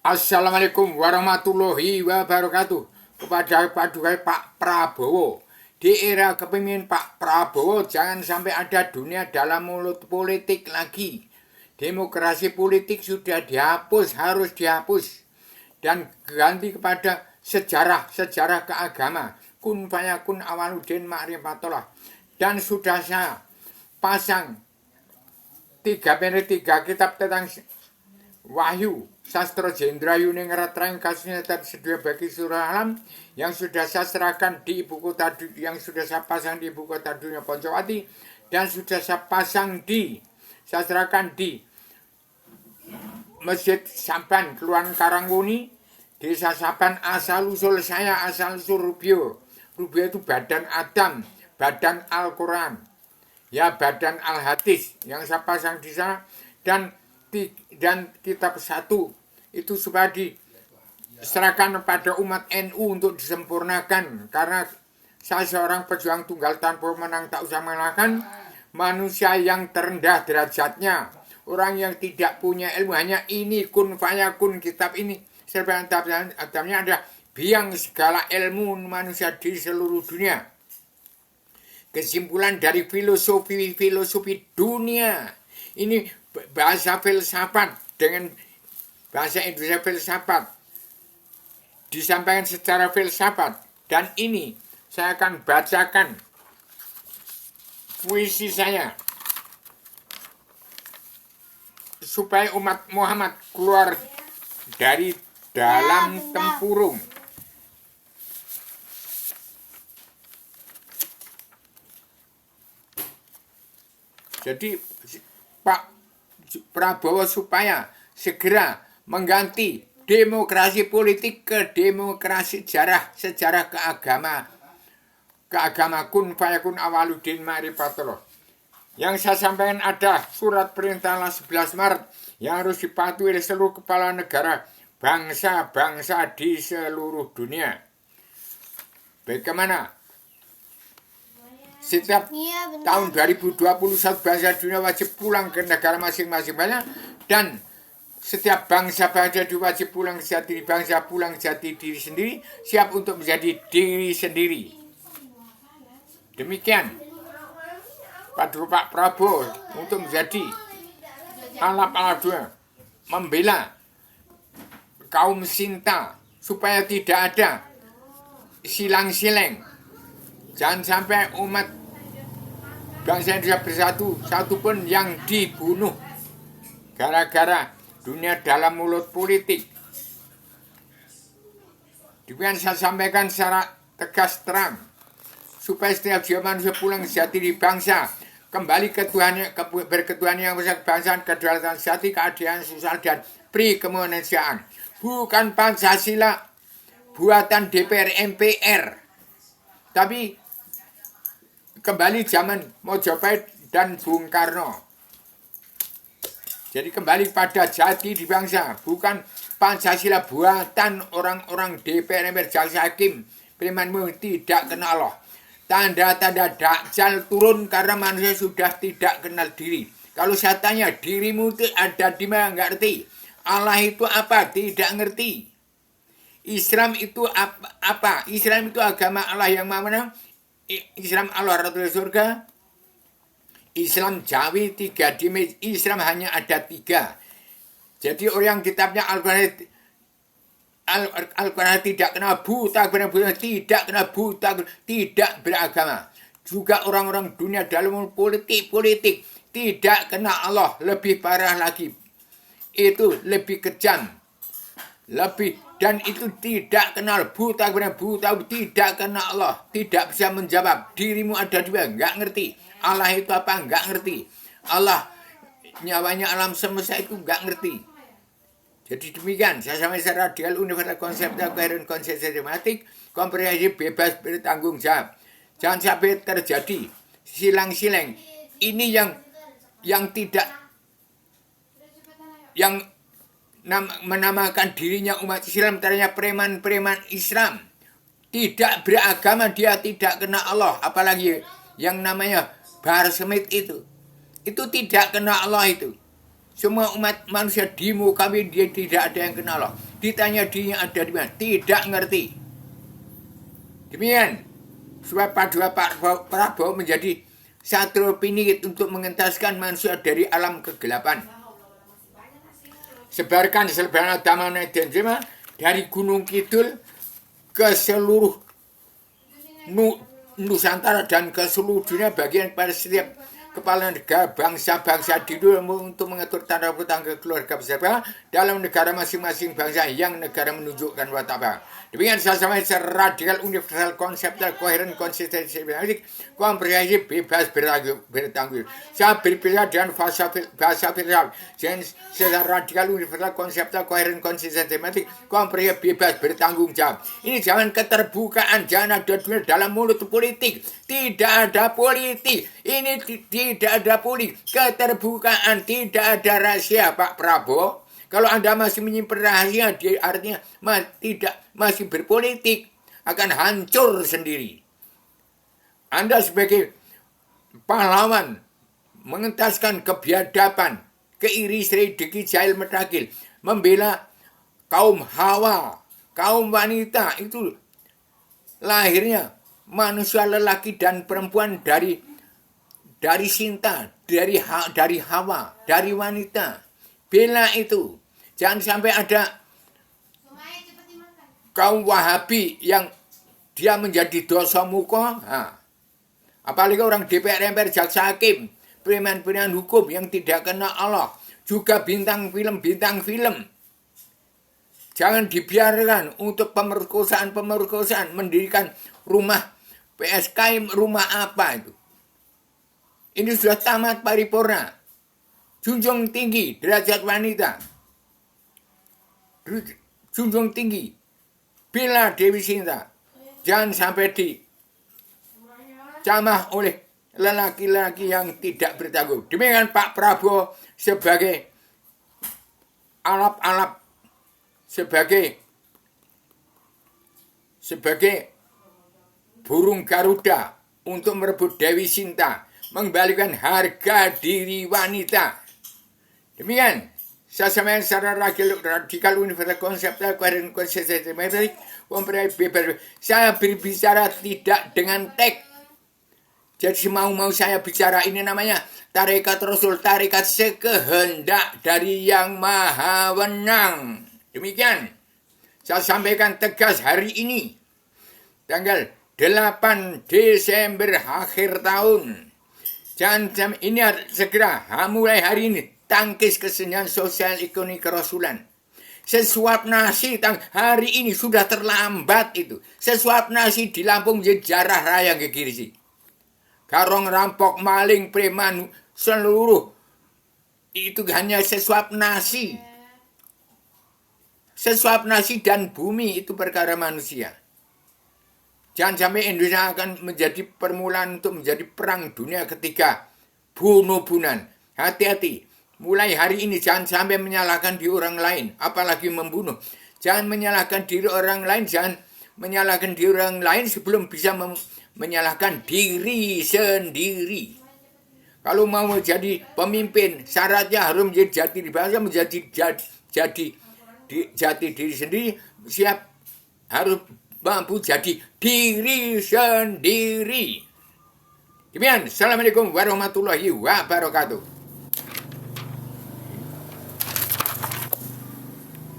Assalamualaikum warahmatullahi wabarakatuh. Kepada Paduka Pak Prabowo, di era kepemimpinan Pak Prabowo jangan sampai ada dunia dalam mulut politik lagi. Demokrasi politik sudah dihapus, harus dihapus dan ganti kepada sejarah keagama. Kun fayakun awaludin ma'rifatullah. Dan sudah saya pasang tiga kitab tentang Wahyu, Sastra Jendra Yuning Ratrang kasusnya tadi sedia bagi surah alam yang sudah saya serahkan di ibu kota, yang sudah saya pasang di ibu kota dunia Poncowati, dan sudah saya saya serahkan di Masjid Saban Kelurahan Karangwuni, Desa Saban. Asal usul saya, asal usul Rubio. Rubio itu badan Adam, badan Al-Quran, ya badan Al-Hadis yang saya pasang di sana, dan kitab satu itu supaya diserahkan pada umat NU untuk disempurnakan, karena saya seorang pejuang tunggal tanpa menang tak usah mengalahkan, manusia yang terendah derajatnya, orang yang tidak punya ilmu, hanya ini kun fayakun. Kitab ini serba adamnya ada biang segala ilmu manusia di seluruh dunia. Kesimpulan dari filosofi dunia ini, bahasa filsafat dengan bahasa Indonesia filsafat disampaikan secara filsafat. Dan ini saya akan bacakan puisi saya supaya umat Muhammad keluar dari dalam tempurung. Jadi Pak Prabowo supaya segera mengganti demokrasi politik ke demokrasi sejarah keagama kun fayakun awaludin ma'rifatullah. Yang saya sampaikan ada surat perintah 11 Maret yang harus dipatuhi oleh seluruh kepala negara bangsa-bangsa di seluruh dunia. Bagaimana? Setiap tahun 2021 bangsa dunia wajib pulang ke negara masing-masing banyak, dan setiap bangsa-bangsa wajib pulang jati bangsa, pulang jati diri sendiri, siap untuk menjadi diri sendiri. Demikian Pak Prabowo untuk menjadi alap membela kaum Sinta supaya tidak ada silang-siling. Jangan sampai umat bangsa Indonesia bersatu, satupun yang dibunuh gara-gara dunia dalam mulut politik. Demikian saya sampaikan secara tegas terang, supaya setiap jiwa manusia pulang sejati di bangsa, kembali ke Tuhan, berketuhanan yang besar, kebangsaan, kedaulatan sejati, keadilan sosial, dan pri kemanusiaan. Bukan Pancasila buatan DPR MPR, tapi kembali zaman Mojopahit dan Bung Karno. Jadi kembali pada jati di bangsa, bukan Pancasila buatan orang-orang DPR MPR, jaksa hakim, premanmu tidak kenal Allah. Tanda-tanda Dajjal turun karena manusia sudah tidak kenal diri. Kalau saya tanya, dirimu itu ada di mana? Nggak ngerti. Allah itu apa? Tidak ngerti. Islam itu apa? Islam itu agama Allah yang mana? Islam Allah Rasul surga, Islam Jawi 3 dimensi, Islam hanya ada 3. Jadi orang kitabnya Al-Quran tidak kena buta, tidak kena buta, tidak beragama. Juga orang-orang dunia dalam politik tidak kena Allah, lebih parah lagi. Itu lebih kejam, dan itu tidak kenal buta, tidak kenal Allah, tidak bisa menjawab. Dirimu ada di mana? Nggak ngerti. Allah itu apa? Nggak ngerti. Allah nyawanya alam semesta itu nggak ngerti. Jadi demikian, saya sampai secara dial universal konseptual coherent konsep sistematik, komprehensif, bebas, bertanggung jawab. Jangan sampai terjadi silang-silang. Ini yang tidak, yang menamakan dirinya umat Islam, ternyata preman-preman Islam, tidak beragama, dia tidak kenal Allah. Apalagi yang namanya Bahar Smith itu tidak kenal Allah itu. Semua umat manusia di muka bumi dia tidak ada yang kenal Allah. Ditanya dia ada di mana? Tidak ngerti. Demikian. Sebab Pak Prabowo menjadi satu pinit untuk mengentaskan manusia dari alam kegelapan. Sebarkan selebaran agama dan dari Gunung Kidul ke seluruh Nusantara dan ke seluruh dunia bagian pada setiap kepala negara bangsa-bangsa di dunia untuk mengatur tanda tetangga keluarga besar dalam negara masing-masing bangsa yang negara menunjukkan watak. Demikian sama radikal universal konseptual koheren konsistensi komprehensif bebas bertanggung. Saya berpisah dengan bahasa filsafat. Secara radikal universal konseptual koheren konsistensi komprehensif bebas bertanggung jawab. Ini jangan keterbukaan, jangan ada dunia dalam mulut politik. Tidak ada politik. Ini tidak ada politik. Keterbukaan, tidak ada rahasia, Pak Prabowo. Kalau Anda masih menyimpan rahasia, artinya masih berpolitik, akan hancur sendiri. Anda sebagai pahlawan mengentaskan kebiadaban, keiri-seri, deki, jahil, medakil, membela kaum Hawa, kaum wanita, itu lahirnya manusia lelaki dan perempuan dari Sinta, dari Hawa, dari wanita. Bela itu. Jangan sampai ada kaum Wahabi yang dia menjadi dosa muka. Apalagi orang DPR, MPR, jaksa hakim, pimpinan hukum yang tidak kenal Allah. Juga bintang film. Jangan dibiarkan untuk pemerkosaan, mendirikan rumah PSK, rumah apa itu. Ini sudah tamat paripurna. Junjung tinggi derajat wanita. Junjung tinggi. Bela Dewi Sinta. Jangan sampai dicamah oleh lelaki-lelaki yang tidak bertanggung. Demikian Pak Prabowo sebagai alap-alap, sebagai burung Garuda untuk merebut Dewi Sinta, mengembalikan harga diri wanita. Demikian. Saya sampaikan secara radikal universal konseptual koheren konsistensi metrik bebas. Saya berbicara tidak dengan teks. Jadi mau saya bicara ini namanya tarekat Rasul, tarekat sekehendak dari Yang Maha Wenang. Demikian. Saya sampaikan tegas hari ini. Tanggal 8 Desember akhir tahun. Jangan ini segera mulai hari ini. Tangkis kesenian sosial ekonomi kerasulan. Sesuap nasi hari ini sudah terlambat itu. Sesuap nasi di Lampung menjadi jarah raya ke kiri. Garong rampok maling preman seluruh itu hanya sesuap nasi. Sesuap nasi dan bumi itu perkara manusia. Jangan sampai Indonesia akan menjadi permulaan untuk menjadi perang dunia ketiga. Bunuh-bunuhan. Hati-hati. Mulai hari ini jangan sampai menyalahkan diri orang lain, apalagi membunuh. Jangan menyalahkan diri orang lain, jangan menyalahkan diri orang lain sebelum bisa menyalahkan diri sendiri. Kalau mau jadi pemimpin, syaratnya harus menjadi jati diri bangsa, menjadi jati diri sendiri, siap harus mampu jadi diri sendiri. Demikian, Assalamualaikum warahmatullahi wabarakatuh.